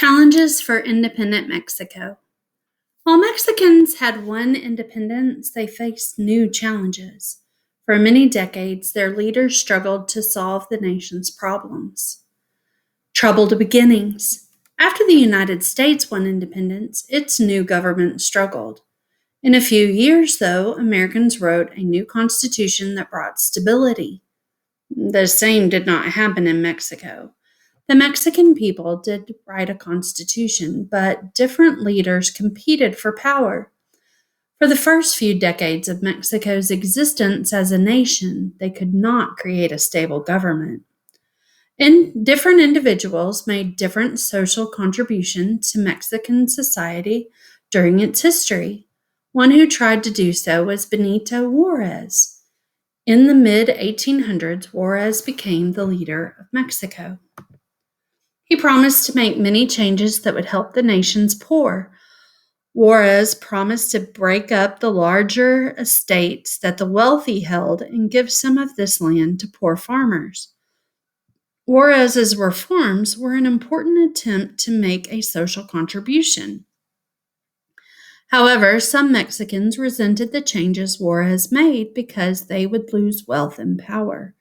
Challenges for independent Mexico. While Mexicans had won independence, they faced new challenges. For many decades, their leaders struggled to solve the nation's problems. Troubled beginnings. After the United States won independence, its new government struggled. In a few years, though, Americans wrote a new constitution that brought stability. The same did not happen in Mexico. The Mexican people did write a constitution, but different leaders competed for power. For the first few decades of Mexico's existence as a nation, they could not create a stable government. Different individuals made different social contributions to Mexican society during its history. One who tried to do so was Benito Juarez. In the mid-1800s, Juarez became the leader of Mexico. He promised to make many changes that would help the nation's poor. Juarez promised to break up the larger estates that the wealthy held and give some of this land to poor farmers. Juarez's reforms were an important attempt to make a social contribution. However, some Mexicans resented the changes Juarez made because they would lose wealth and power.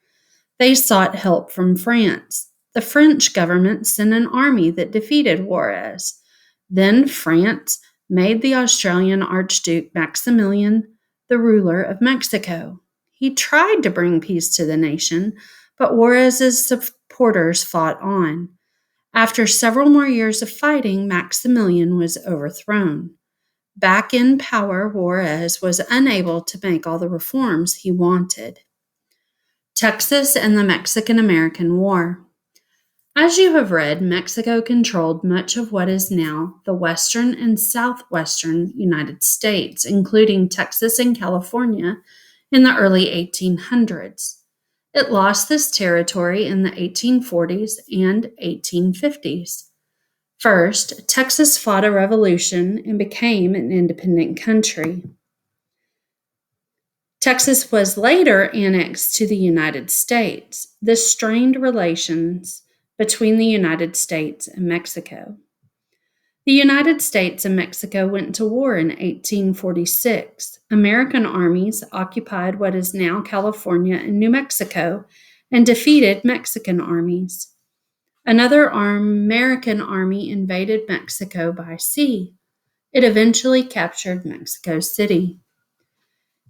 They sought help from France. The French government sent an army that defeated Juarez. Then France made the Australian Archduke Maximilian the ruler of Mexico. He tried to bring peace to the nation, but Juarez's supporters fought on. After several more years of fighting, Maximilian was overthrown. Back in power, Juarez was unable to make all the reforms he wanted. Texas and the Mexican-American War. As you have read, Mexico controlled much of what is now the western and southwestern United States, including Texas and California, in the early 1800s. It lost this territory in the 1840s and 1850s. First, Texas fought a revolution and became an independent country. Texas was later annexed to the United States. This strained relations between the United States and Mexico. The United States and Mexico went to war in 1846. American armies occupied what is now California and New Mexico and defeated Mexican armies. Another American army invaded Mexico by sea. It eventually captured Mexico City.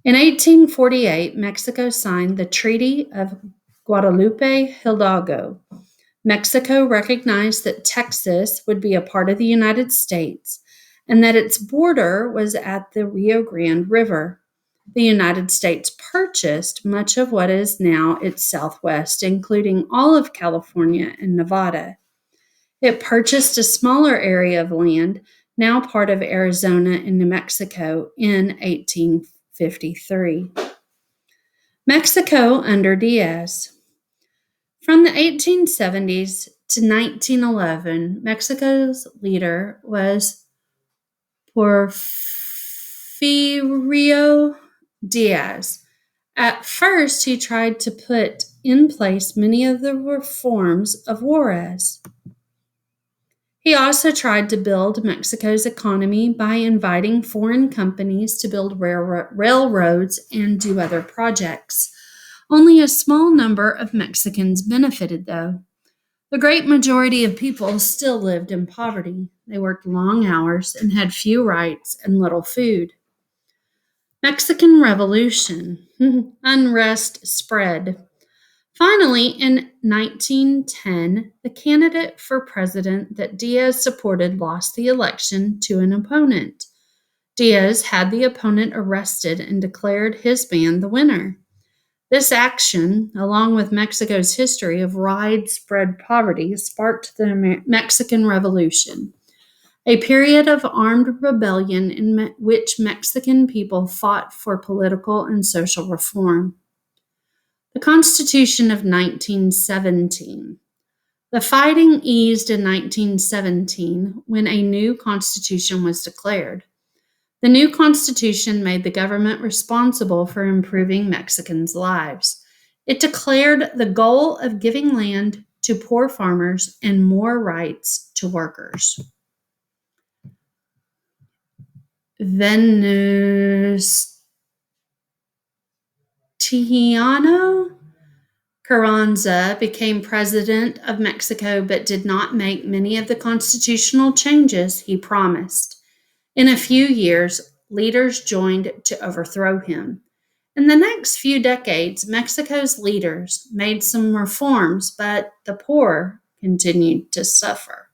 In 1848, Mexico signed the Treaty of Guadalupe Hidalgo. Mexico recognized that Texas would be a part of the United States and that its border was at the Rio Grande River. The United States purchased much of what is now its southwest, including all of California and Nevada. It purchased a smaller area of land, now part of Arizona and New Mexico, in 1853. Mexico under Diaz. From the 1870s to 1911, Mexico's leader was Porfirio Diaz. At first, he tried to put in place many of the reforms of Juarez. He also tried to build Mexico's economy by inviting foreign companies to build railroads and do other projects. Only a small number of Mexicans benefited, though. The great majority of people still lived in poverty. They worked long hours and had few rights and little food. Mexican Revolution. Unrest spread. Finally, in 1910, the candidate for president that Diaz supported lost the election to an opponent. Diaz had the opponent arrested and declared his man the winner. This action, along with Mexico's history of widespread poverty, sparked the Mexican Revolution, a period of armed rebellion in which Mexican people fought for political and social reform. The Constitution of 1917. The fighting eased in 1917 when a new constitution was declared. The new constitution made the government responsible for improving Mexicans' lives. It declared the goal of giving land to poor farmers and more rights to workers. Venustiano Carranza became president of Mexico but did not make many of the constitutional changes he promised. In a few years, leaders joined to overthrow him. In the next few decades, Mexico's leaders made some reforms, but the poor continued to suffer.